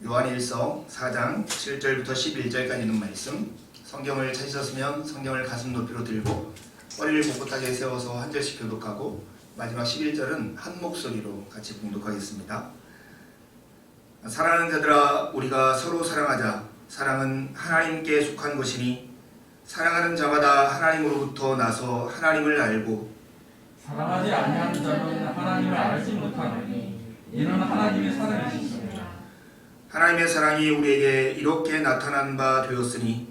요한일서 4장 7절부터 11절까지 있는 말씀, 성경을 찾으셨으면 성경을 가슴 높이로 들고 머리를 꼿꼿하게 세워서 한 절씩 교독하고 마지막 11절은 한 목소리로 같이 봉독하겠습니다. 사랑하는 자들아, 우리가 서로 사랑하자. 사랑은 하나님께 속한 것이니 사랑하는 자마다 하나님으로부터 나서 하나님을 알고 사랑하지 아니하는 자는 하나님을 알지 못하나니 이는 하나님의 사랑이시니라. 하나님의 사랑이 우리에게 이렇게 나타난 바 되었으니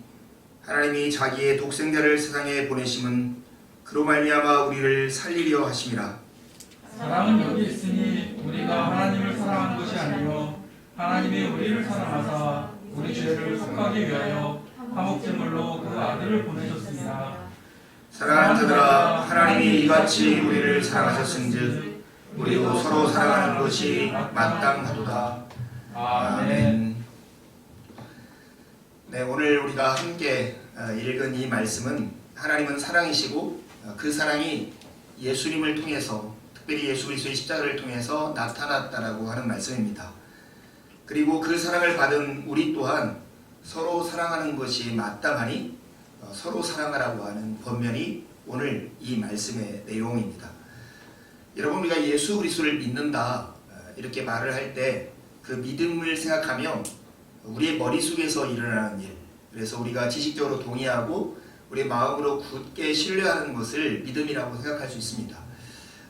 하나님이 자기의 독생자를 세상에 보내심은 그로 말미암아 우리를 살리려 하심이라. 사랑은 여기 있으니 우리가 하나님을 사랑한 것이 아니요 하나님이 우리를 사랑하사 우리 죄를 속하기 위하여 화목제물로 그 아들을 보내셨습니다. 사랑하는 자들아, 하나님이 이같이 우리를 사랑하셨은즉 우리도 서로 사랑하는 것이 마땅하도다. 아멘. 네, 오늘 우리가 함께 읽은 이 말씀은 하나님은 사랑이시고 그 사랑이 예수님을 통해서, 특별히 예수 그리스도의 십자가를 통해서 나타났다라고 하는 말씀입니다. 그리고 그 사랑을 받은 우리 또한 서로 사랑하는 것이 마땅하니 서로 사랑하라고 하는 번면이 오늘 이 말씀의 내용입니다. 여러분, 우리가 예수 그리스도를 믿는다 이렇게 말을 할 때 그 믿음을 생각하면 우리의 머릿속에서 일어나는 일, 그래서 우리가 지식적으로 동의하고 우리의 마음으로 굳게 신뢰하는 것을 믿음이라고 생각할 수 있습니다.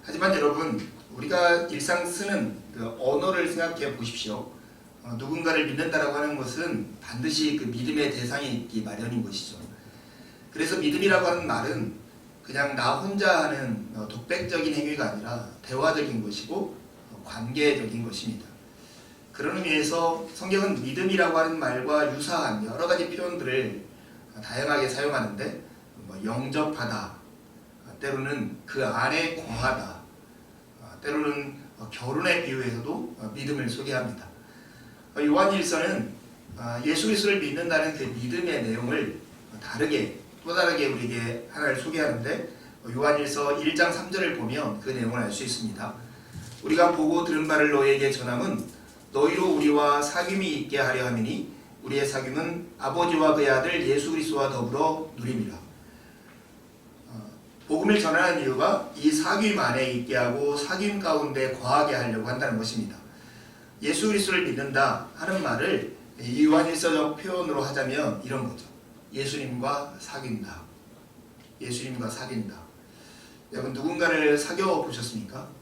하지만 여러분, 우리가 일상 쓰는 그 언어를 생각해 보십시오. 누군가를 믿는다라고 하는 것은 반드시 그 믿음의 대상이 있기 마련인 것이죠. 그래서 믿음이라고 하는 말은 그냥 나 혼자 하는 독백적인 행위가 아니라 대화적인 것이고 관계적인 것입니다. 그런 의미에서 성경은 믿음이라고 하는 말과 유사한 여러 가지 표현들을 다양하게 사용하는데, 영접하다, 때로는 그 안에 거하다, 때로는 결혼에 비유해서도 믿음을 소개합니다. 요한일서는 예수 그리스도를 믿는다는 그 믿음의 내용을 또 다르게 우리에게 하나를 소개하는데, 요한일서 1장 3절을 보면 그 내용을 알 수 있습니다. 우리가 보고 들은 바를 너희에게 전함은 너희로 우리와 사귐이 있게 하려 함이니 우리의 사귐은 아버지와 그의 아들 예수 그리스도와 더불어 누림이라. 복음을 전하는 이유가 이 사귐 안에 있게 하고 사귐 가운데 거하게 하려고 한다는 것입니다. 예수 그리스도를 믿는다 하는 말을 요한일서적 표현으로 하자면 이런 거죠. 예수님과 사귄다. 예수님과 사귄다. 여러분, 누군가를 사귀어 보셨습니까?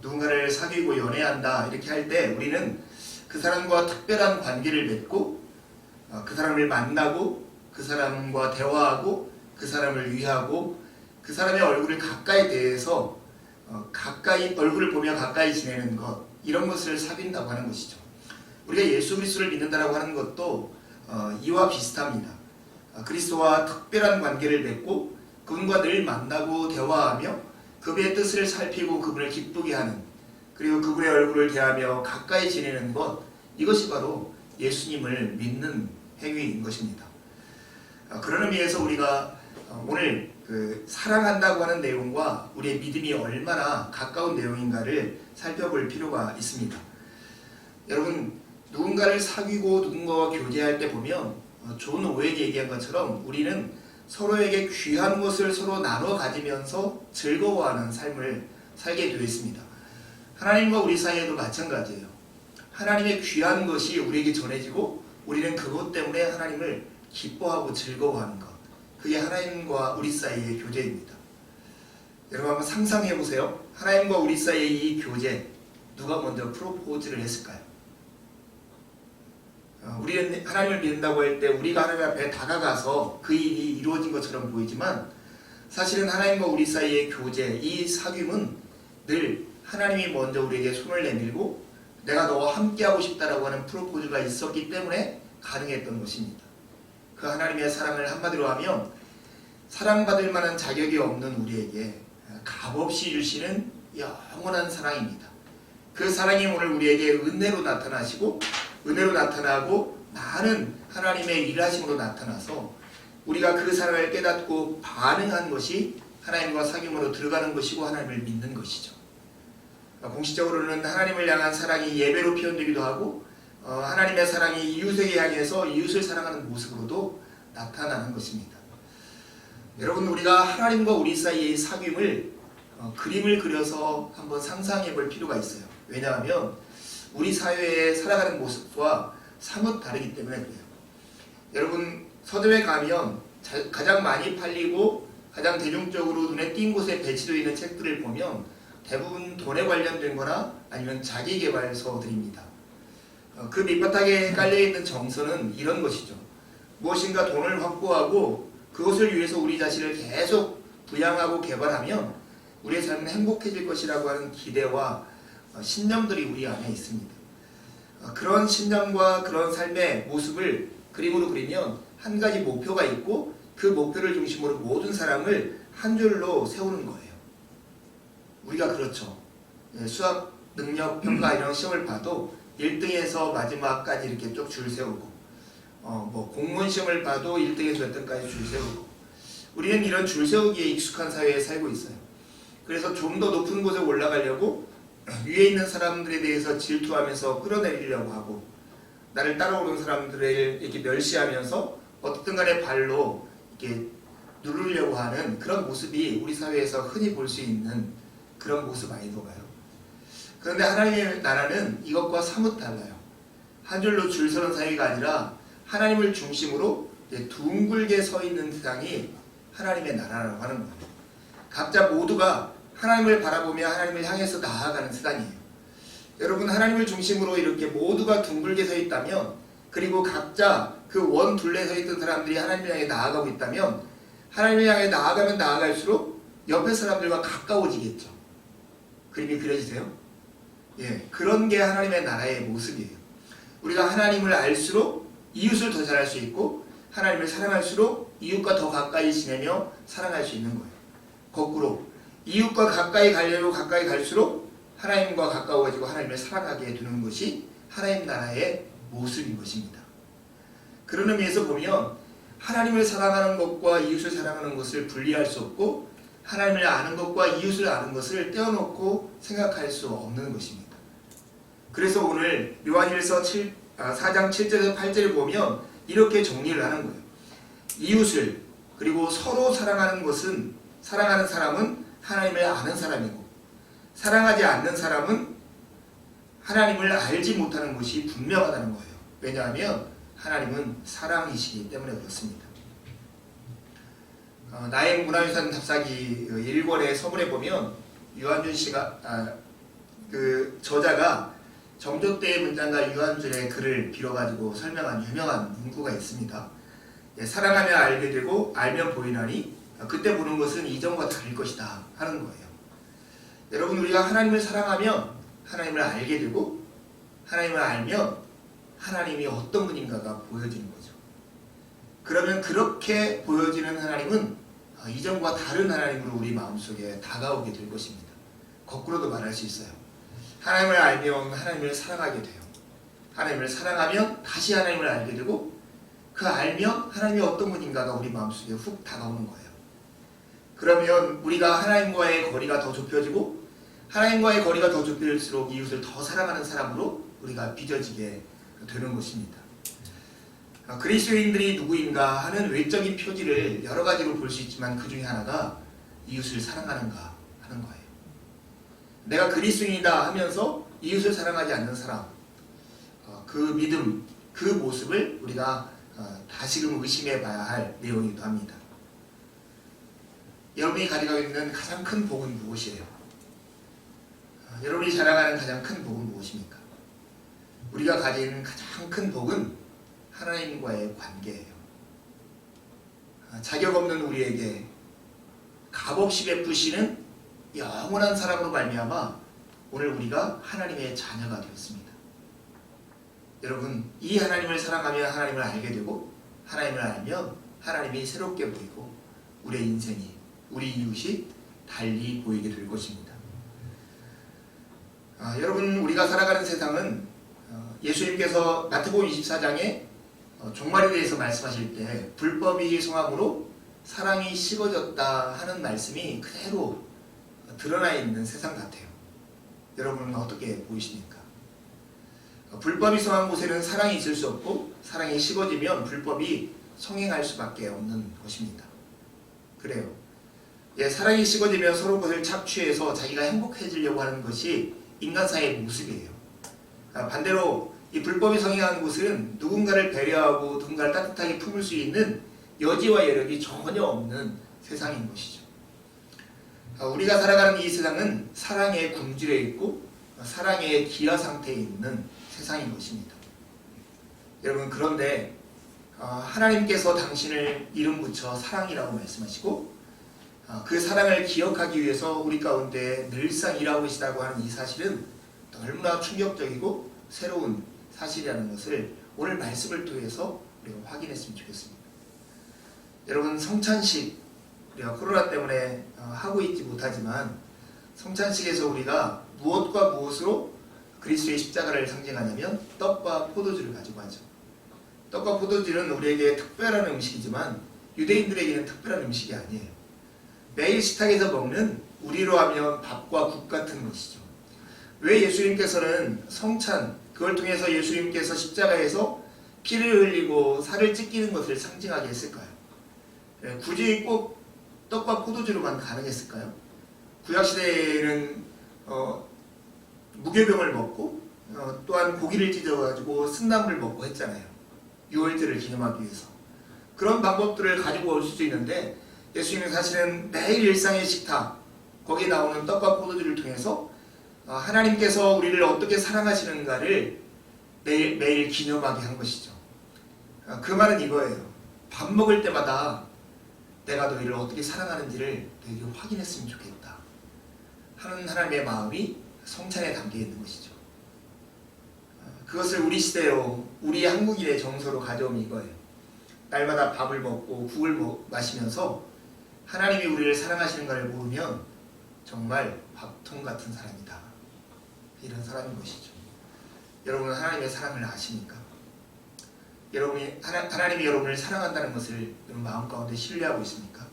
누군가를 사귀고 연애한다 이렇게 할 때 우리는 그 사람과 특별한 관계를 맺고 그 사람을 만나고 그 사람과 대화하고 그 사람을 위하고 그 사람의 얼굴을 가까이 대해서 얼굴을 보며 가까이 지내는 것, 이런 것을 사귄다고 하는 것이죠. 우리가 예수 그리스도를 믿는다라고 하는 것도 이와 비슷합니다. 그리스도와 특별한 관계를 맺고 그분과 늘 만나고 대화하며 그분의 뜻을 살피고 그분을 기쁘게 하는, 그리고 그분의 얼굴을 대하며 가까이 지내는 것, 이것이 바로 예수님을 믿는 행위인 것입니다. 그런 의미에서 우리가 오늘 그 사랑한다고 하는 내용과 우리의 믿음이 얼마나 가까운 내용인가를 살펴볼 필요가 있습니다. 여러분, 누군가를 사귀고 누군가와 교제할 때 보면 존 오웬이 얘기한 것처럼 우리는 서로에게 귀한 것을 서로 나눠 가지면서 즐거워하는 삶을 살게 되어 있습니다. 하나님과 우리 사이에도 마찬가지예요. 하나님의 귀한 것이 우리에게 전해지고 우리는 그것 때문에 하나님을 기뻐하고 즐거워하는 것, 그게 하나님과 우리 사이의 교제입니다. 여러분, 한번 상상해 보세요. 하나님과 우리 사이의 이 교제, 누가 먼저 프로포즈를 했을까요? 우리는 하나님을 믿는다고 할 때 우리가 하나님 앞에 다가가서 그 일이 이루어진 것처럼 보이지만 사실은 하나님과 우리 사이의 교제, 이 사귐은 늘 하나님이 먼저 우리에게 손을 내밀고 내가 너와 함께하고 싶다라고 하는 프로포즈가 있었기 때문에 가능했던 것입니다. 그 하나님의 사랑을 한마디로 하면 사랑받을 만한 자격이 없는 우리에게 값없이 주시는 영원한 사랑입니다. 그 사랑이 오늘 우리에게 은혜로 나타나시고 은혜로 나타나고 많은 하나님의 일하심으로 나타나서 우리가 그 사랑을 깨닫고 반응한 것이 하나님과 사귐으로 들어가는 것이고 하나님을 믿는 것이죠. 공식적으로는 하나님을 향한 사랑이 예배로 표현되기도 하고 하나님의 사랑이 이웃에게 향해서 이웃을 사랑하는 모습으로도 나타나는 것입니다. 여러분, 우리가 하나님과 우리 사이의 사귐을 그림을 그려서 한번 상상해 볼 필요가 있어요. 왜냐하면 우리 사회에 살아가는 모습과 사뭇 다르기 때문에 그래요. 여러분, 서점에 가면 가장 많이 팔리고 가장 대중적으로 눈에 띈 곳에 배치되어 있는 책들을 보면 대부분 돈에 관련된 거나 아니면 자기계발서들입니다. 그 밑바닥에 깔려있는 정서는 이런 것이죠. 무엇인가 돈을 확보하고 그것을 위해서 우리 자신을 계속 부양하고 개발하면 우리의 삶은 행복해질 것이라고 하는 기대와 신념들이 우리 안에 있습니다. 그런 신념과 그런 삶의 모습을 그림으로 그리면 한 가지 목표가 있고 그 목표를 중심으로 모든 사람을 한 줄로 세우는 거예요. 우리가 그렇죠. 수학 능력 평가 이런 시험을 봐도 1등에서 마지막까지 이렇게 쭉 줄 세우고 공무원 시험을 봐도 1등에서 몇 등까지 줄 세우고 우리는 이런 줄 세우기에 익숙한 사회에 살고 있어요. 그래서 좀 더 높은 곳에 올라가려고 위에 있는 사람들에 대해서 질투하면서 끌어내리려고 하고 나를 따라오는 사람들을 이렇게 멸시하면서 어떻든 간에 발로 이렇게 누르려고 하는 그런 모습이 우리 사회에서 흔히 볼 수 있는 그런 모습 아니던가요? 그런데 하나님의 나라는 이것과 사뭇 달라요. 한 줄로 줄 서는 사회가 아니라 하나님을 중심으로 둥글게 서 있는 세상이 하나님의 나라라고 하는 거예요. 각자 모두가 하나님을 바라보며 하나님을 향해서 나아가는 세상이에요. 여러분, 하나님을 중심으로 이렇게 모두가 둥글게 서 있다면, 그리고 각자 그 원 둘레 서 있던 사람들이 하나님을 향해 나아가고 있다면 하나님을 향해 나아가면 나아갈수록 옆에 사람들과 가까워지겠죠. 그림이 그려지세요? 예, 그런 게 하나님의 나라의 모습이에요. 우리가 하나님을 알수록 이웃을 더 잘할 수 있고 하나님을 사랑할수록 이웃과 더 가까이 지내며 사랑할 수 있는 거예요. 거꾸로 이웃과 가까이 가려고 가까이 갈수록 하나님과 가까워지고 하나님을 사랑하게 되는 것이 하나님 나라의 모습인 것입니다. 그런 의미에서 보면 하나님을 사랑하는 것과 이웃을 사랑하는 것을 분리할 수 없고 하나님을 아는 것과 이웃을 아는 것을 떼어놓고 생각할 수 없는 것입니다. 그래서 오늘 요한일서 4장 7절에서 8절을 보면 이렇게 정리를 하는 거예요. 이웃을 그리고 서로 사랑하는 것은 사랑하는 사람은 하나님을 아는 사람이고 사랑하지 않는 사람은 하나님을 알지 못하는 것이 분명하다는 거예요. 왜냐하면 하나님은 사랑이시기 때문에 그렇습니다. 나의 문화유산 답사기 1권의 서문에 보면 유한준 씨가 그 저자가 정조때의 문장과 유한준의 글을 빌어가지고 설명한 유명한 문구가 있습니다. 사랑하면 알게 되고 알면 보이나니 그때 보는 것은 이전과 다를 것이다 하는 거예요. 여러분, 우리가 하나님을 사랑하면 하나님을 알게 되고 하나님을 알면 하나님이 어떤 분인가가 보여지는 거죠. 그러면 그렇게 보여지는 하나님은 이전과 다른 하나님으로 우리 마음속에 다가오게 될 것입니다. 거꾸로도 말할 수 있어요. 하나님을 알면 하나님을 사랑하게 돼요. 하나님을 사랑하면 다시 하나님을 알게 되고 그 알면 하나님이 어떤 분인가가 우리 마음속에 훅 다가오는 거예요. 그러면 우리가 하나님과의 거리가 더 좁혀지고 하나님과의 거리가 더 좁혀질수록 이웃을 더 사랑하는 사람으로 우리가 빚어지게 되는 것입니다. 그리스도인들이 누구인가 하는 외적인 표지를 여러 가지로 볼 수 있지만 그 중에 하나가 이웃을 사랑하는가 하는 거예요. 내가 그리스도인이다 하면서 이웃을 사랑하지 않는 사람, 그 믿음, 그 모습을 우리가 다시금 의심해 봐야 할 내용이기도 합니다. 여러분이 가지고 있는 가장 큰 복은 무엇이에요? 여러분이 자랑하는 가장 큰 복은 무엇입니까? 우리가 가진 가장 큰 복은 하나님과의 관계예요. 자격 없는 우리에게 값없이 베푸시는 영원한 사랑으로 말미암아 오늘 우리가 하나님의 자녀가 되었습니다. 여러분, 이 하나님을 사랑하며 하나님을 알게 되고 하나님을 알면 하나님이 새롭게 보이고 우리의 인생이, 우리 이웃이 달리 보이게 될 것입니다. 여러분, 우리가 살아가는 세상은 예수님께서 마태복음 24장에 종말에 대해서 말씀하실 때 불법이 성함으로 사랑이 식어졌다 하는 말씀이 그대로 드러나 있는 세상 같아요. 여러분은 어떻게 보이십니까? 불법이 성한 곳에는 사랑이 있을 수 없고 사랑이 식어지면 불법이 성행할 수밖에 없는 것입니다. 그래요. 사랑이 식어지면 서로 것을 착취해서 자기가 행복해지려고 하는 것이 인간사의 모습이에요. 반대로 이 불법이 성행한 곳은 누군가를 배려하고 누군가를 따뜻하게 품을 수 있는 여지와 여력이 전혀 없는 세상인 것이죠. 우리가 살아가는 이 세상은 사랑에 굶주려 있고 사랑의 기아 상태에 있는 세상인 것입니다. 여러분, 그런데 하나님께서 당신을 이름 붙여 사랑이라고 말씀하시고 그 사랑을 기억하기 위해서 우리 가운데 늘상 일하고 계시다고 하는 이 사실은 얼마나 충격적이고 새로운 사실이라는 것을 오늘 말씀을 통해서 우리가 확인했으면 좋겠습니다. 여러분, 성찬식 우리가 코로나 때문에 하고 있지 못하지만 성찬식에서 우리가 무엇과 무엇으로 그리스도의 십자가를 상징하냐면 떡과 포도주를 가지고 하죠. 떡과 포도주는 우리에게 특별한 음식이지만 유대인들에게는 특별한 음식이 아니에요. 매일 식탁에서 먹는 우리로 하면 밥과 국 같은 것이죠. 왜 예수님께서는 성찬, 그걸 통해서 예수님께서 십자가에서 피를 흘리고 살을 찢기는 것을 상징하게 했을까요? 굳이 꼭 떡과 포도주로만 가능했을까요? 구약시대에는 무교병을 먹고 또한 고기를 찢어가지고 쓴나물을 먹고 했잖아요. 유월절을 기념하기 위해서. 그런 방법들을 가지고 올 수도 있는데 예수님은 사실은 매일 일상의 식탁, 거기에 나오는 떡과 포도주를 통해서 하나님께서 우리를 어떻게 사랑하시는가를 매일 기념하게 한 것이죠. 그 말은 이거예요. 밥 먹을 때마다 내가 너희를 어떻게 사랑하는지를 너희에게 확인했으면 좋겠다 하는 하나님의 마음이 성찬에 담겨 있는 것이죠. 그것을 우리 시대로, 우리 한국인의 정서로 가져오면 이거예요. 날마다 밥을 먹고 국을 마시면서 하나님이 우리를 사랑하시는 것을 모르면 정말 밥통 같은 사람이다, 이런 사람인 것이죠. 여러분은 하나님의 사랑을 아십니까? 하나님이 여러분을 사랑한다는 것을 여러분 마음 가운데 신뢰하고 있습니까?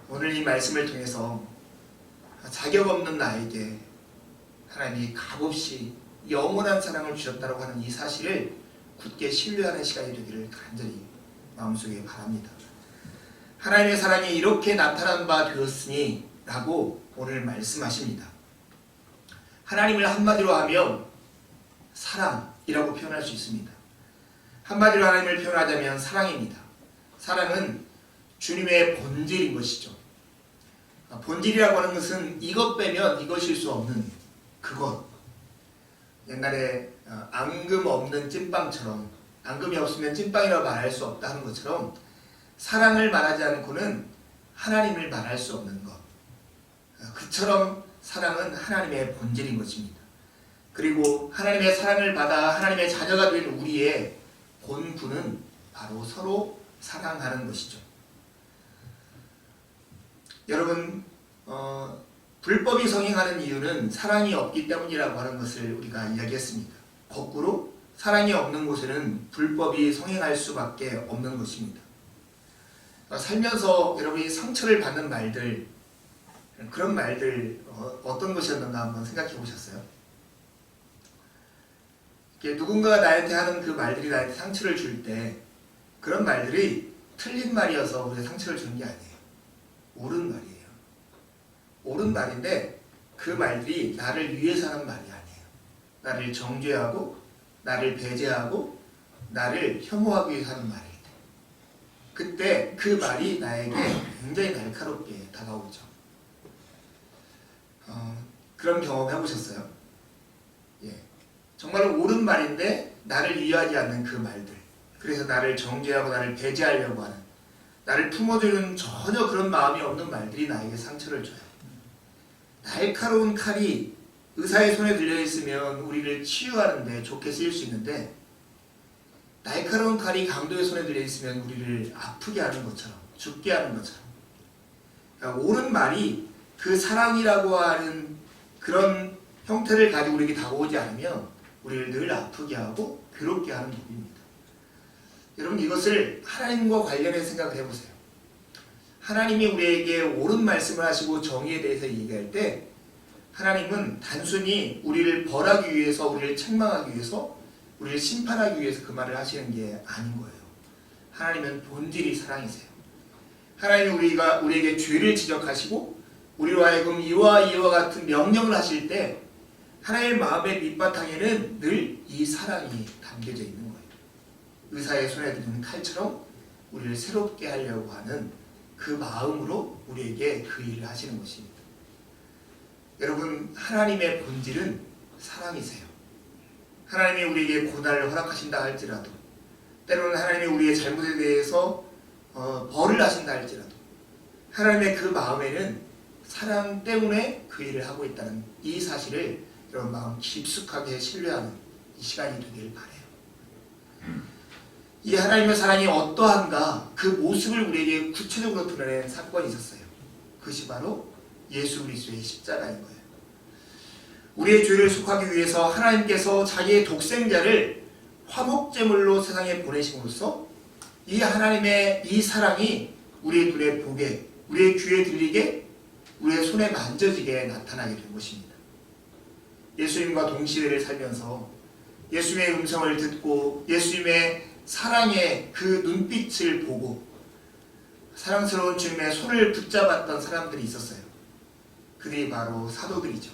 오늘 이 말씀을 통해서 자격 없는 나에게 하나님이 값없이 영원한 사랑을 주셨다고 하는 이 사실을 굳게 신뢰하는 시간이 되기를 간절히 마음속에 바랍니다. 하나님의 사랑이 이렇게 나타난 바 되었으니 라고 오늘 말씀하십니다. 하나님을 한마디로 하면 사랑이라고 표현할 수 있습니다. 한마디로 하나님을 표현하자면 사랑입니다. 사랑은 주님의 본질인 것이죠. 본질이라고 하는 것은 이것 빼면 이것일 수 없는 그것. 옛날에 앙금 없는 찐빵처럼, 앙금이 없으면 찐빵이라고 말할 수 없다 하는 것처럼 사랑을 말하지 않고는 하나님을 말할 수 없는 것. 그처럼 사랑은 하나님의 본질인 것입니다. 그리고 하나님의 사랑을 받아 하나님의 자녀가 된 우리의 본분은 바로 서로 사랑하는 것이죠. 여러분, 불법이 성행하는 이유는 사랑이 없기 때문이라고 하는 것을 우리가 이야기했습니다. 거꾸로 사랑이 없는 곳에는 불법이 성행할 수밖에 없는 것입니다. 살면서 여러분이 상처를 받는 말들, 그런 말들 어떤 것이었는가 한번 생각해 보셨어요? 누군가가 나한테 하는 그 말들이 나한테 상처를 줄 때 그런 말들이 틀린 말이어서 우리가 상처를 주는 게 아니에요. 옳은 말이에요. 옳은 말인데 그 말들이 나를 위해서 하는 말이 아니에요. 나를 정죄하고 나를 배제하고 나를 혐오하기 위해서 하는 말일 때, 그때 그 말이 나에게 굉장히 날카롭게 다가오죠. 그런 경험 해보셨어요? 정말 옳은 말인데 나를 위하지 않는 그 말들, 그래서 나를 정죄하고 나를 배제하려고 하는, 나를 품어주는 전혀 그런 마음이 없는 말들이 나에게 상처를 줘요. 날카로운 칼이 의사의 손에 들려있으면 우리를 치유하는데 좋게 쓰일 수 있는데 날카로운 칼이 강도의 손에 들려있으면 우리를 아프게 하는 것처럼, 죽게 하는 것처럼, 그러니까 옳은 말이 그 사랑이라고 하는 그런 형태를 가지고 우리에게 다가오지 않으면 우리를 늘 아프게 하고 괴롭게 하는 법입니다. 여러분, 이것을 하나님과 관련해서 생각을 해보세요. 하나님이 우리에게 옳은 말씀을 하시고 정의에 대해서 얘기할 때 하나님은 단순히 우리를 벌하기 위해서, 우리를 책망하기 위해서, 우리를 심판하기 위해서 그 말을 하시는 게 아닌 거예요. 하나님은 본질이 사랑이세요. 하나님은 우리에게 죄를 지적하시고 우리로 하여금 이와 이와 같은 명령을 하실 때 하나님의 마음의 밑바탕에는 늘 이 사랑이 담겨져 있는 거예요. 의사의 손에 드는 칼처럼 우리를 새롭게 하려고 하는 그 마음으로 우리에게 그 일을 하시는 것입니다. 여러분, 하나님의 본질은 사랑이세요. 하나님이 우리에게 고난을 허락하신다 할지라도, 때로는 하나님이 우리의 잘못에 대해서 벌을 하신다 할지라도, 하나님의 그 마음에는 사랑 때문에 그 일을 하고 있다는 이 사실을 여러분 마음 깊숙하게 신뢰하는 이 시간이 되길 바라요. 이 하나님의 사랑이 어떠한가, 그 모습을 우리에게 구체적으로 드러낸 사건이 있었어요. 그것이 바로 예수 그리스도의 십자가인 거예요. 우리의 죄를 속하기 위해서 하나님께서 자기의 독생자를 화목제물로 세상에 보내심으로써 이 하나님의 이 사랑이 우리의 눈에 보게, 우리의 귀에 들리게, 우리의 손에 만져지게 나타나게 된 것입니다. 예수님과 동시대를 살면서 예수님의 음성을 듣고 예수님의 사랑의 그 눈빛을 보고 사랑스러운 주님의 손을 붙잡았던 사람들이 있었어요. 그들이 바로 사도들이죠.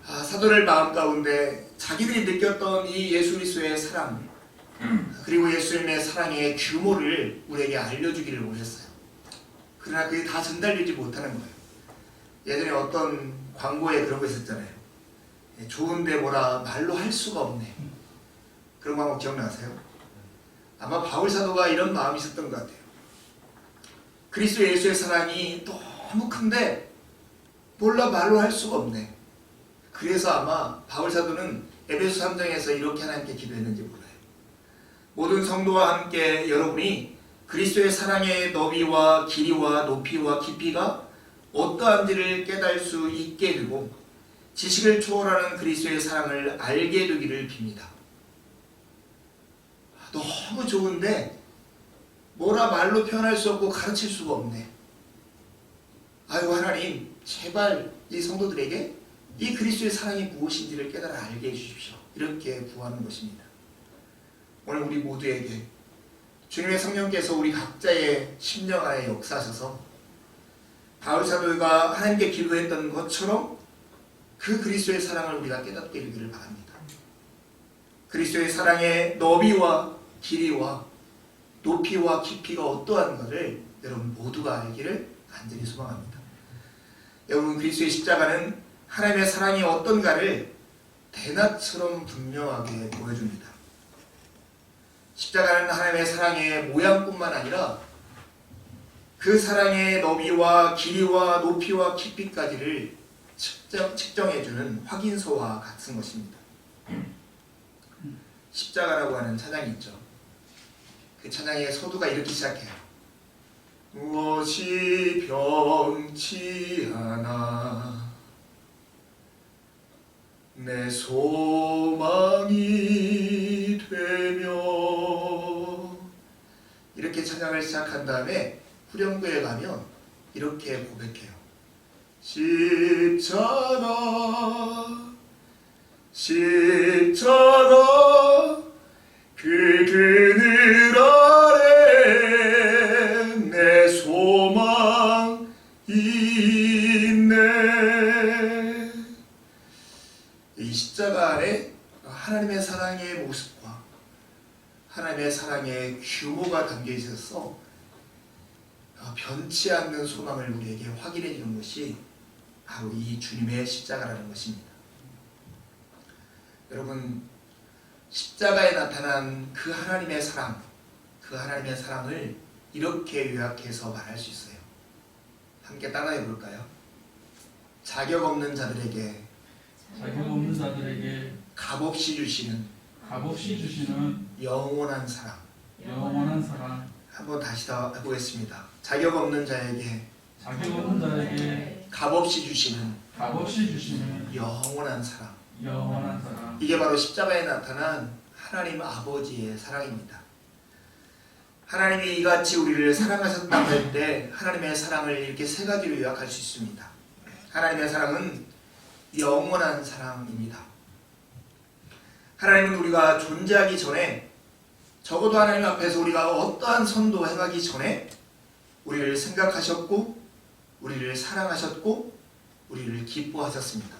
사도들 마음 가운데 자기들이 느꼈던 이 예수 그리스도의 사랑, 그리고 예수님의 사랑의 규모를 우리에게 알려주기를 원했어요. 그러나 그게 다 전달되지 못하는 거예요. 예전에 어떤 광고에 그런 거 있었잖아요. 좋은데 뭐라 말로 할 수가 없네. 그런 광고 기억나세요? 아마 바울 사도가 이런 마음이 있었던 것 같아요. 그리스도 예수의 사랑이 너무 큰데 몰라 말로 할 수가 없네. 그래서 아마 바울 사도는 에베소 3장에서 이렇게 하나님께 기도했는지 몰라요. 모든 성도와 함께 여러분이 그리스도의 사랑의 너비와 길이와 높이와 깊이가 어떠한지를 깨달을 수 있게 되고 지식을 초월하는 그리스도의 사랑을 알게 되기를 빕니다. 너무 좋은데 뭐라 말로 표현할 수 없고 가르칠 수가 없네. 아이고 하나님, 제발 이 성도들에게 이 그리스도의 사랑이 무엇인지를 깨달아 알게 해주십시오. 이렇게 구하는 것입니다. 오늘 우리 모두에게 주님의 성령께서 우리 각자의 심령 안에 역사하셔서 바울 사도가 하나님께 기도했던 것처럼 그 그리스도의 사랑을 우리가 깨닫게 되기를 바랍니다. 그리스도의 사랑의 너비와 길이와 높이와 깊이가 어떠한가를 여러분 모두가 알기를 간절히 소망합니다. 여러분, 그리스도의 십자가는 하나님의 사랑이 어떤가를 대낮처럼 분명하게 보여줍니다. 십자가는 하나님의 사랑의 모양뿐만 아니라 그 사랑의 너비와 길이와 높이와 깊이까지를 측정해주는 확인서와 같은 것입니다. 십자가라고 하는 찬양이 있죠. 그 찬양의 서두가 이렇게 시작해요. 무엇이 변치 않아 내 소망이 되며, 이렇게 찬양을 시작한 다음에 후렴구에 가면 이렇게 고백해요. 십자가 십자가 그 그늘 아래 내 소망이 있네. 이 십자가 안에 하나님의 사랑의 모습과 하나님의 사랑의 규모가 담겨 있어서 변치 않는 소망을 우리에게 확인해 주는 것이 바로 이 주님의 십자가라는 것입니다. 여러분, 십자가에 나타난 그 하나님의 사랑, 그 하나님의 사랑을 이렇게 요약해서 말할 수 있어요. 함께 따라해 볼까요? 자격 없는 자들에게 값없이 주시는 영원한 사랑. 한번 다시 더 해보겠습니다. 자격 없는 자에게 값없이 주시는 영원한 사랑. 이게 바로 십자가에 나타난 하나님 아버지의 사랑입니다. 하나님이 이같이 우리를 사랑하셨다고 할 때 하나님의 사랑을 이렇게 세 가지로 요약할 수 있습니다. 하나님의 사랑은 영원한 사랑입니다. 하나님은 우리가 존재하기 전에, 적어도 하나님 앞에서 우리가 어떠한 선도 행하기 전에 우리를 생각하셨고 우리를 사랑하셨고 우리를 기뻐하셨습니다.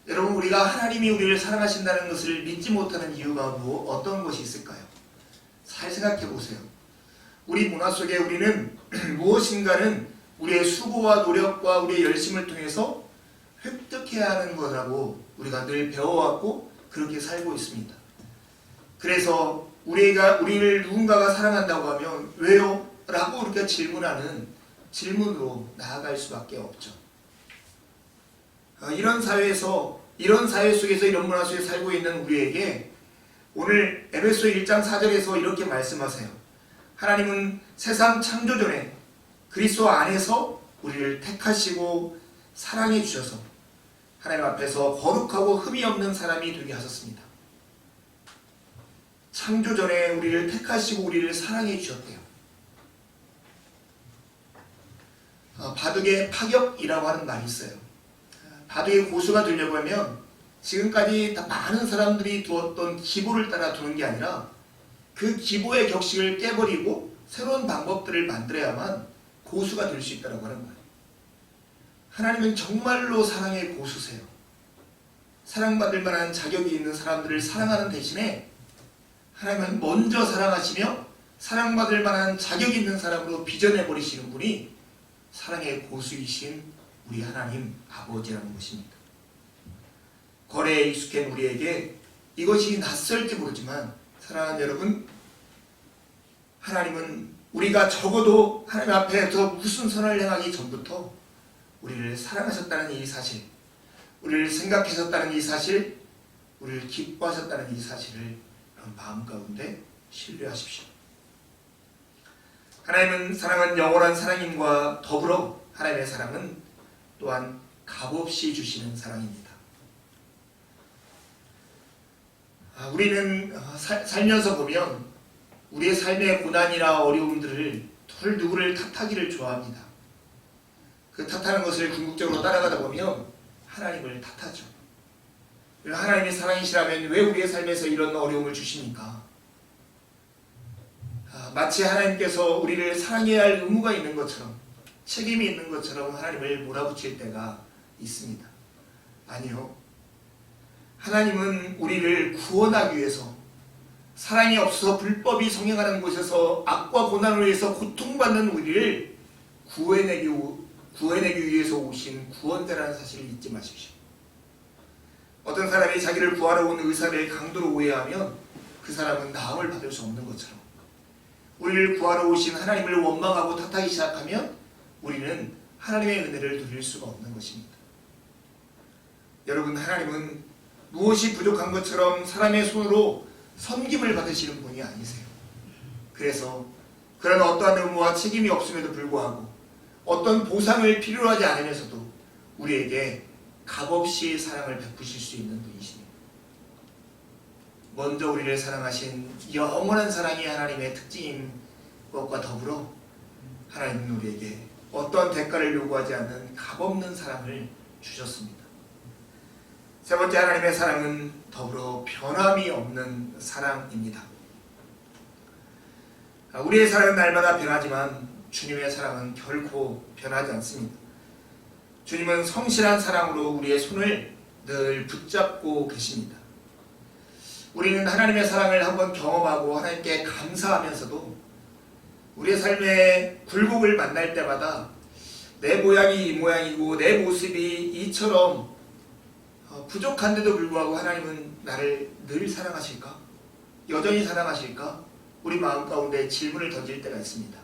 여러분, 우리가 하나님이 우리를 사랑하신다는 것을 믿지 못하는 이유가 어떤 것이 있을까요? 잘 생각해 보세요. 우리 문화 속에 우리는 무엇인가는 우리의 수고와 노력과 우리의 열심을 통해서 획득해야 하는 거라고 우리가 늘 배워왔고 그렇게 살고 있습니다. 그래서 우리를 누군가가 사랑한다고 하면 왜요? 라고 우리가 질문하는 질문으로 나아갈 수밖에 없죠. 이런 사회 속에서, 이런 문화 속에 살고 있는 우리에게 오늘 에베소 1장 4절에서 이렇게 말씀하세요. 하나님은 세상 창조 전에 그리스도 안에서 우리를 택하시고 사랑해 주셔서 하나님 앞에서 거룩하고 흠이 없는 사람이 되게 하셨습니다. 창조 전에 우리를 택하시고 우리를 사랑해 주셨대요. 바둑의 파격이라고 하는 말이 있어요. 바둑의 고수가 되려고 하면 지금까지 다 많은 사람들이 두었던 기보를 따라 두는 게 아니라 그 기보의 격식을 깨버리고 새로운 방법들을 만들어야만 고수가 될 수 있다고 하는 거예요. 하나님은 정말로 사랑의 고수세요. 사랑받을 만한 자격이 있는 사람들을 사랑하는 대신에 하나님은 먼저 사랑하시며 사랑받을 만한 자격 있는 사람으로 빚어내버리시는 분이 사랑의 고수이신 우리 하나님 아버지라는 것입니다. 거래에 익숙한 우리에게 이것이 낯설지 모르지만 사랑하는 여러분, 하나님은 우리가 적어도 하나님 앞에서 무슨 선을 행하기 전부터 우리를 사랑하셨다는 이 사실, 우리를 생각하셨다는 이 사실, 우리를 기뻐하셨다는 이 사실을 마음 가운데 신뢰하십시오. 하나님은 사랑은 영원한 사랑임과 더불어 하나님의 사랑은 또한 값없이 주시는 사랑입니다. 우리는 살면서 보면 우리의 삶의 고난이나 어려움들을 덜 누구를 탓하기를 좋아합니다. 그 탓하는 것을 궁극적으로 따라가다 보면 하나님을 탓하죠. 하나님이 사랑이시라면 왜 우리의 삶에서 이런 어려움을 주십니까? 마치 하나님께서 우리를 사랑해야 할 의무가 있는 것처럼, 책임이 있는 것처럼 하나님을 몰아붙일 때가 있습니다. 아니요. 하나님은 우리를 구원하기 위해서, 사랑이 없어서 불법이 성행하는 곳에서 악과 고난을 위해서 고통받는 우리를 구해내기 위해서 오신 구원자라는 사실을 잊지 마십시오. 어떤 사람이 자기를 구하러 온 의사를 강도로 오해하면 그 사람은 나음을 받을 수 없는 것처럼, 우리를 구하러 오신 하나님을 원망하고 탓하기 시작하면 우리는 하나님의 은혜를 누릴 수가 없는 것입니다. 여러분, 하나님은 무엇이 부족한 것처럼 사람의 손으로 섬김을 받으시는 분이 아니세요. 그래서 그런 어떠한 의무와 책임이 없음에도 불구하고 어떤 보상을 필요로 하지 않으면서도 우리에게 값없이 사랑을 베푸실 수 있는 분이십니다. 먼저 우리를 사랑하신 영원한 사랑이 하나님의 특징인 것과 더불어 하나님은 우리에게 어떠한 대가를 요구하지 않는 값없는 사랑을 주셨습니다. 세 번째, 하나님의 사랑은 더불어 변함이 없는 사랑입니다. 우리의 사랑은 날마다 변하지만 주님의 사랑은 결코 변하지 않습니다. 주님은 성실한 사랑으로 우리의 손을 늘 붙잡고 계십니다. 우리는 하나님의 사랑을 한번 경험하고 하나님께 감사하면서도 우리의 삶의 굴곡을 만날 때마다 내 모양이 이 모양이고 내 모습이 이처럼 부족한데도 불구하고 하나님은 나를 늘 사랑하실까? 여전히 사랑하실까? 우리 마음 가운데 질문을 던질 때가 있습니다.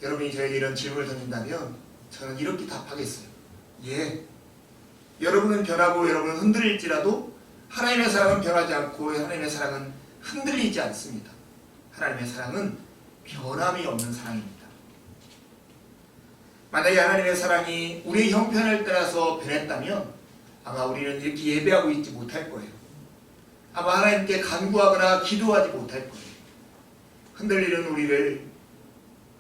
여러분이 저에게 이런 질문을 던진다면 저는 이렇게 답하겠어요. 예. 여러분은 변하고 여러분은 흔들릴지라도 하나님의 사랑은 변하지 않고 하나님의 사랑은 흔들리지 않습니다. 하나님의 사랑은 변함이 없는 사랑입니다. 만약에 하나님의 사랑이 우리의 형편을 따라서 변했다면 아마 우리는 이렇게 예배하고 있지 못할 거예요. 아마 하나님께 간구하거나 기도하지 못할 거예요.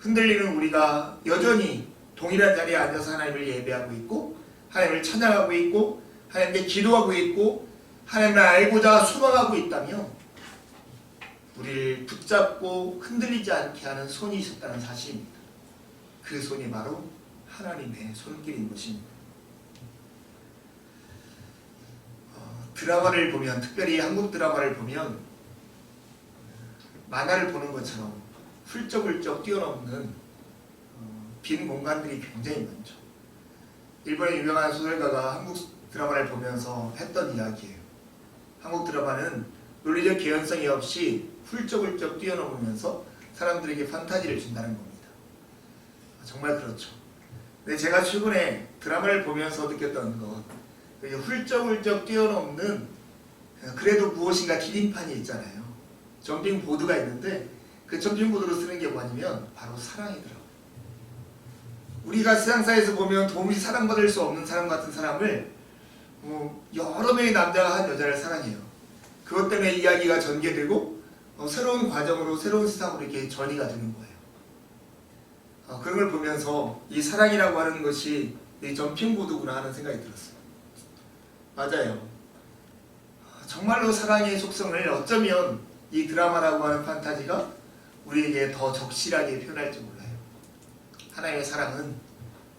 흔들리는 우리가 여전히 동일한 자리에 앉아서 하나님을 예배하고 있고 하나님을 찬양하고 있고 하나님께 기도하고 있고 하나님을 알고자 소망하고 있다면 우리를 붙잡고 흔들리지 않게 하는 손이 있었다는 사실입니다. 그 손이 바로 하나님의 손길인 것입니다. 드라마를 보면, 특별히 한국 드라마를 보면 만화를 보는 것처럼 훌쩍훌쩍 뛰어넘는 빈 공간들이 굉장히 많죠. 일본의 유명한 소설가가 한국 드라마를 보면서 했던 이야기예요. 한국 드라마는 논리적 개연성이 없이 훌쩍훌쩍 뛰어넘으면서 사람들에게 판타지를 준다는 겁니다. 정말 그렇죠. 근데 제가 최근에 드라마를 보면서 느꼈던 것, 훌쩍훌쩍 뛰어넘는 그래도 무엇인가 기린판이 있잖아요. 점핑보드가 있는데 그 점핑보드로 쓰는 게 뭐냐면 바로 사랑이더라고요. 우리가 세상사에서 보면 도무지 사랑받을 수 없는 사람 같은 사람을 여러 명의 남자가 한 여자를 사랑해요. 그것 때문에 이야기가 전개되고 새로운 과정으로 새로운 세상으로 이렇게 전이가 되는 거예요. 그런 걸 보면서 이 사랑이라고 하는 것이 이 점핑보드구나 하는 생각이 들었어요. 맞아요. 정말로 사랑의 속성을 어쩌면 이 드라마라고 하는 판타지가 우리에게 더 적실하게 표현할지 몰라요. 하나님의 사랑은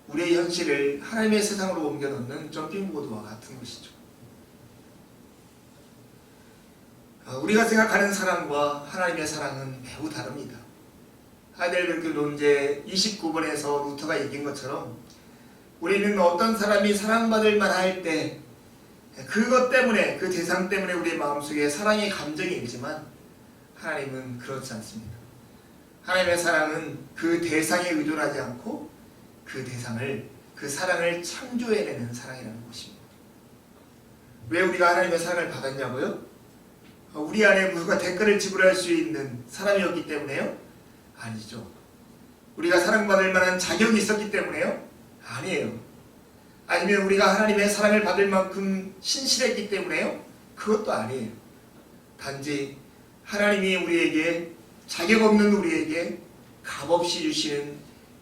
우리의 현실을 하나님의 세상으로 옮겨놓는 점핑보드와 같은 것이죠. 우리가 생각하는 사랑과 하나님의 사랑은 매우 다릅니다. 하이델베르크 논제 29번에서 루터가 얘기한 것처럼 우리는 어떤 사람이 사랑받을 만할 때 그것 때문에, 그 대상 때문에 우리의 마음속에 사랑의 감정이 일지만 하나님은 그렇지 않습니다. 하나님의 사랑은 그 대상에 의존하지 않고 그 대상을, 그 사랑을 창조해내는 사랑이라는 것입니다. 왜 우리가 하나님의 사랑을 받았냐고요? 우리 안에 누가 대가를 지불할 수 있는 사람이었기 때문에요? 아니죠. 우리가 사랑받을 만한 자격이 있었기 때문에요? 아니에요. 아니면 우리가 하나님의 사랑을 받을 만큼 신실했기 때문에요? 그것도 아니에요. 단지 하나님이 우리에게, 자격 없는 우리에게 값없이 주시는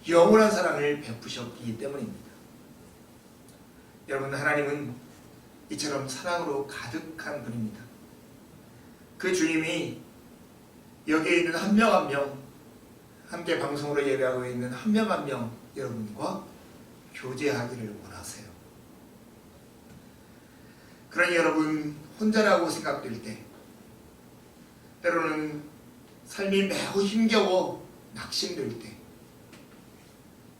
영원한 사랑을 베푸셨기 때문입니다. 여러분, 하나님은 이처럼 사랑으로 가득한 분입니다. 그 주님이 여기에 있는 한 명 한 명, 함께 방송으로 예배하고 있는 한 명 한 명 여러분과 교제하기를 원하세요. 그러니 여러분, 혼자라고 생각될 때, 때로는 삶이 매우 힘겨워 낙심될 때,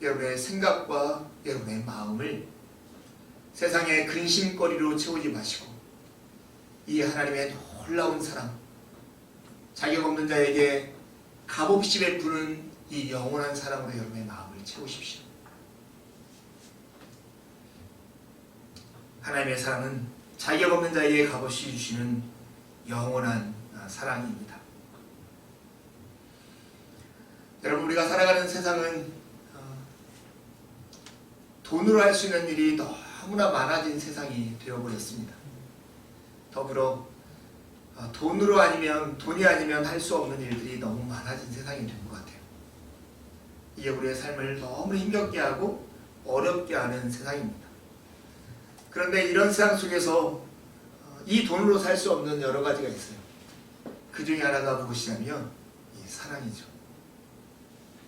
여러분의 생각과 여러분의 마음을 세상의 근심거리로 채우지 마시고 이 하나님의 놀라운 사랑, 자격 없는 자에게 값없이 베푸는 이 영원한 사랑으로 여러분의 마음을 채우십시오. 하나님의 사랑은 자격 없는 자에게 값없이 주시는 영원한 사랑입니다. 여러분, 우리가 살아가는 세상은 돈으로 할 수 있는 일이 너무나 많아진 세상이 되어버렸습니다. 더불어 돈이 아니면 할 수 없는 일들이 너무 많아진 세상이 된 것 같아요. 이게 우리의 삶을 너무 힘겹게 하고 어렵게 하는 세상입니다. 그런데 이런 세상 속에서 이 돈으로 살 수 없는 여러 가지가 있어요. 그 중에 하나가 무엇이냐면 이 사랑이죠.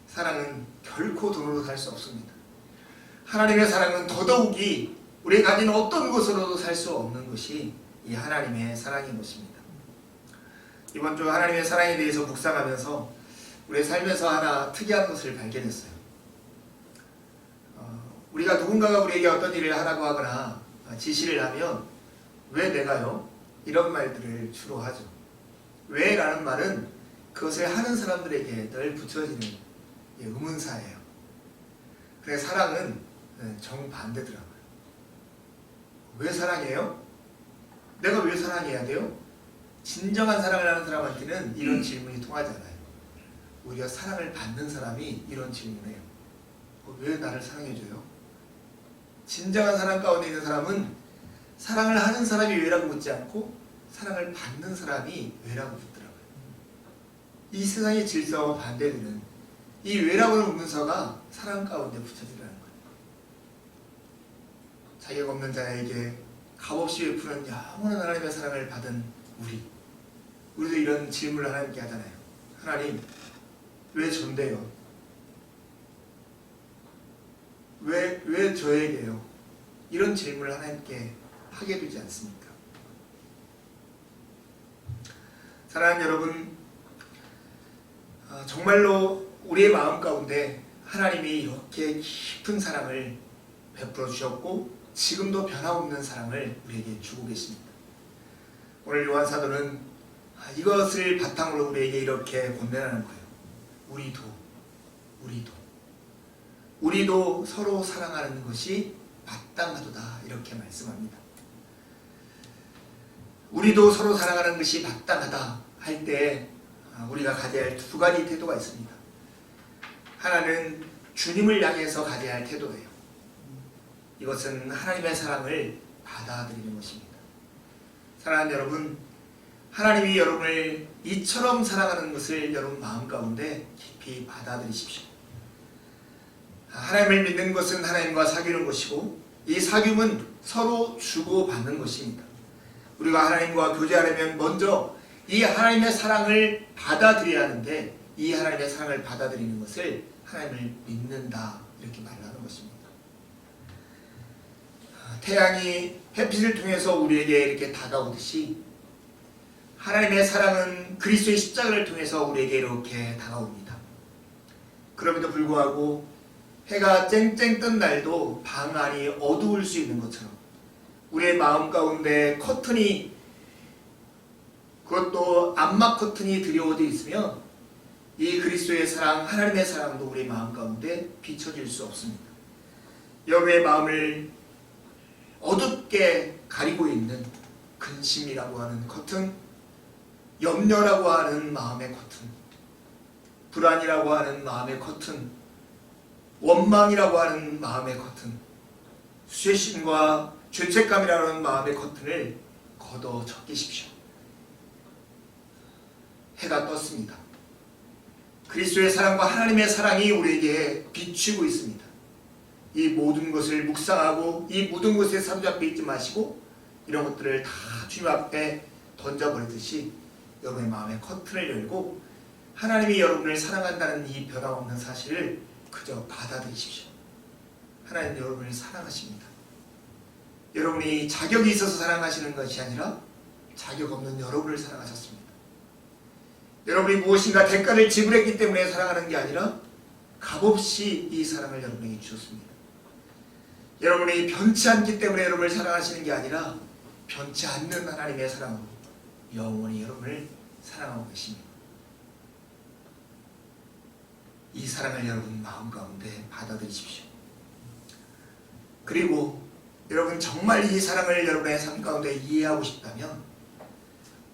사랑은 결코 돈으로 살 수 없습니다. 하나님의 사랑은 더더욱이 우리가 가진 어떤 것으로도 살 수 없는 것이 이 하나님의 사랑인 것입니다. 이번 주 하나님의 사랑에 대해서 묵상하면서 우리의 삶에서 하나 특이한 것을 발견했어요. 우리가 누군가가 우리에게 어떤 일을 하라고 하거나 지시를 하면 왜 내가요? 이런 말들을 주로 하죠. 왜? 라는 말은 그것을 하는 사람들에게 늘 붙여지는 의문사예요. 그래서 사랑은 정반대더라고요. 왜 사랑해요? 내가 왜 사랑해야 돼요? 진정한 사랑을 하는 사람한테는 이런 질문이 통하지 않아요. 오히려 사랑을 받는 사람이 이런 질문을 해요. 왜 나를 사랑해줘요? 진정한 사랑 가운데 있는 사람은 사랑을 하는 사람이 왜라고 묻지 않고 사랑을 받는 사람이 왜라고 묻더라고요. 이 세상의 질서와 반대되는 이 왜라고 하는 의문사가 사랑 가운데 붙여지라는 거예요. 자격 없는 자에게 값없이 베푸는 영원한 하나님의 사랑을 받은 우리도 이런 질문을 하나님께 하잖아요. 하나님, 왜 전데요? 왜 저에게요? 이런 질문을 하나님께 하게 되지 않습니까? 사랑하는 여러분, 정말로 우리의 마음 가운데 하나님이 이렇게 깊은 사랑을 베풀어 주셨고 지금도 변함없는 사랑을 우리에게 주고 계십니다. 오늘 요한 사도는 이것을 바탕으로 우리에게 이렇게 권면하는 거예요. 우리도 서로 사랑하는 것이 마땅하도다, 이렇게 말씀합니다. 우리도 서로 사랑하는 것이 마땅하다 할 때 우리가 가져야 할 두 가지 태도가 있습니다. 하나는 주님을 향해서 가져야 할 태도예요. 이것은 하나님의 사랑을 받아들이는 것입니다. 사랑하는 여러분, 하나님이 여러분을 이처럼 사랑하는 것을 여러분 마음 가운데 깊이 받아들이십시오. 하나님을 믿는 것은 하나님과 사귀는 것이고 이 사귐은 서로 주고받는 것입니다. 우리가 하나님과 교제하려면 먼저 이 하나님의 사랑을 받아들여야 하는데 이 하나님의 사랑을 받아들이는 것을 하나님을 믿는다, 이렇게 말하는 것입니다. 태양이 햇빛을 통해서 우리에게 이렇게 다가오듯이 하나님의 사랑은 그리스도의 십자가를 통해서 우리에게 이렇게 다가옵니다. 그럼에도 불구하고 해가 쨍쨍 뜬 날도 방 안이 어두울 수 있는 것처럼 우리의 마음 가운데 커튼이, 그것도 암막 커튼이 드리워져 있으면 이 그리스도의 사랑, 하나님의 사랑도 우리의 마음 가운데 비춰질 수 없습니다. 여러분의 마음을 어둡게 가리고 있는 근심이라고 하는 커튼, 염려라고 하는 마음의 커튼, 불안이라고 하는 마음의 커튼, 원망이라고 하는 마음의 커튼, 쇄신과 죄책감이라고 하는 마음의 커튼을 걷어 적기십시오. 해가 떴습니다. 그리스도의 사랑과 하나님의 사랑이 우리에게 비추고 있습니다. 이 모든 것을 묵상하고 이 모든 것에 사로잡혀 있지 마시고 이런 것들을 다 주님 앞에 던져버리듯이 여러분의 마음의 커튼을 열고 하나님이 여러분을 사랑한다는 이 변함없는 사실을 그저 받아들이십시오. 하나님 여러분을 사랑하십니다. 여러분이 자격이 있어서 사랑하시는 것이 아니라 자격 없는 여러분을 사랑하셨습니다. 여러분이 무엇인가 대가를 지불했기 때문에 사랑하는 게 아니라 값없이 이 사랑을 여러분에게 주셨습니다. 여러분이 변치 않기 때문에 여러분을 사랑하시는 게 아니라 변치 않는 하나님의 사랑으로 영원히 여러분을 사랑하고 계십니다. 이 사랑을 여러분 마음 가운데 받아들이십시오. 그리고 여러분 정말 이 사랑을 여러분의 삶 가운데 이해하고 싶다면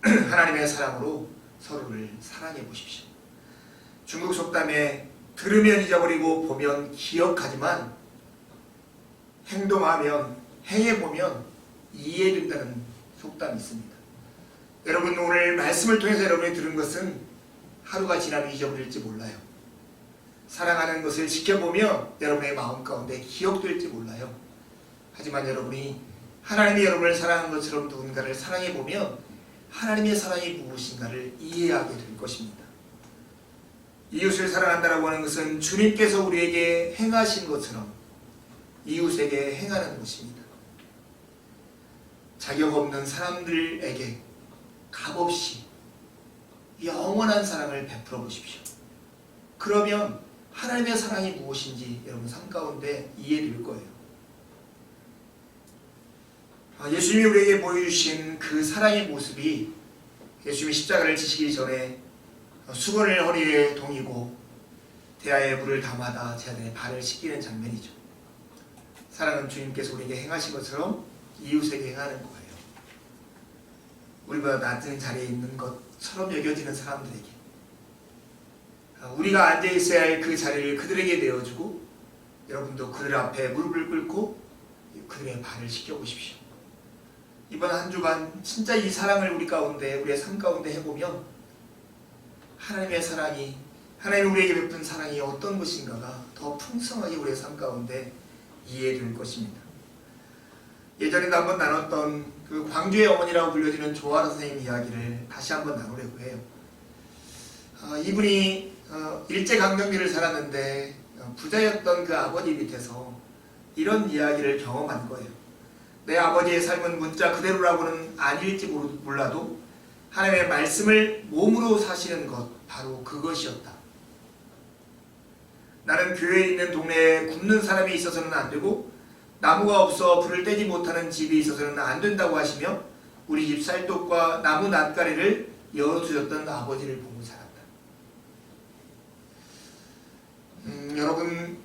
하나님의 사랑으로 서로를 사랑해 보십시오. 중국 속담에 들으면 잊어버리고 보면 기억하지만 행동하면, 행해보면 이해된다는 속담이 있습니다. 여러분 오늘 말씀을 통해서 여러분이 들은 것은 하루가 지나면 잊어버릴지 몰라요. 사랑하는 것을 지켜보며 여러분의 마음 가운데 기억될지 몰라요. 하지만 여러분이 하나님이 여러분을 사랑하는 것처럼 누군가를 사랑해보며 하나님의 사랑이 무엇인가를 이해하게 될 것입니다. 이웃을 사랑한다라고 하는 것은 주님께서 우리에게 행하신 것처럼 이웃에게 행하는 것입니다. 자격 없는 사람들에게 값없이 영원한 사랑을 베풀어 보십시오. 그러면 하나님의 사랑이 무엇인지 여러분 삶 가운데 이해될 거예요. 예수님이 우리에게 보여주신 그 사랑의 모습이 예수님이 십자가를 지시기 전에 수건을 허리에 동이고 대야에 물을 담아다 제 아들의 발을 씻기는 장면이죠. 사랑은 주님께서 우리에게 행하신 것처럼 이웃에게 행하는 거예요. 우리보다 낮은 자리에 있는 것처럼 여겨지는 사람들에게 우리가 앉아있어야 할 그 자리를 그들에게 내어주고 여러분도 그들 앞에 무릎을 꿇고 그들의 발을 씻겨보십시오. 이번 한 주간 진짜 이 사랑을 우리 가운데, 우리의 삶 가운데 해보면 하나님의 사랑이, 하나님이 우리에게 베푼 사랑이 어떤 것인가가 더 풍성하게 우리의 삶 가운데 이해될 것입니다. 예전에도 한번 나눴던 그 광주의 어머니라고 불려지는 조아라 선생님 이야기를 다시 한번 나누려고 해요. 이분이 일제강점기를 살았는데 부자였던 그 아버지 밑에서 이런 이야기를 경험한 거예요. 내 아버지의 삶은 문자 그대로라고는 아닐지 몰라도 하나님의 말씀을 몸으로 사시는 것, 바로 그것이었다. 나는 교회에 있는 동네에 굶는 사람이 있어서는 안 되고 나무가 없어 불을 떼지 못하는 집이 있어서는 안 된다고 하시며 우리 집 쌀독과 나무 낫가리를 열어주셨던 아버지를 보고 살았다. 여러분,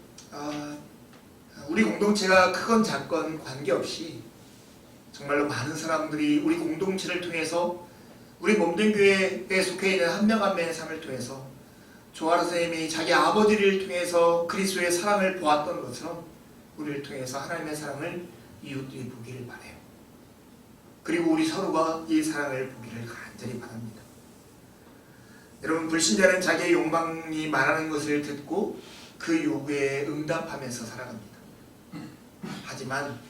우리 공동체가 크건 작건 관계없이 정말로 많은 사람들이 우리 공동체를 통해서 우리 몸된 교회에 속해 있는 한 명 한 명의 삶을 통해서 조아라 선생님이 자기 아버지를 통해서 그리스도의 사랑을 보았던 것처럼 우리를 통해서 하나님의 사랑을 이웃들이 보기를 바라요. 그리고 우리 서로가 이 사랑을 보기를 간절히 바랍니다. 여러분, 불신자는 자기의 욕망이 말하는 것을 듣고 그 요구에 응답하면서 살아갑니다. 하지만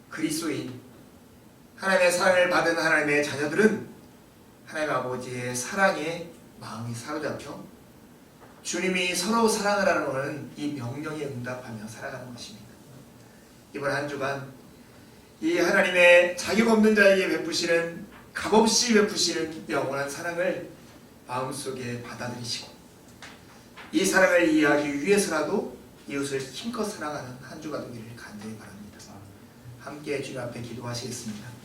그리스도인, 하나님의 사랑을 받은 하나님의 자녀들은 하나님 아버지의 사랑에 마음이 사로잡혀 주님이 서로 사랑하라는 이 명령에 응답하며 살아가는 것입니다. 이번 한 주간 이 하나님의 자격 없는 자에게 베푸시는, 값없이 베푸시는 영원한 사랑을 마음속에 받아들이시고 이 사랑을 이해하기 위해서라도 이웃을 힘껏 사랑하는 한 주가 되기를 간절히 바랍니다. 함께 주님 앞에 기도하시겠습니다.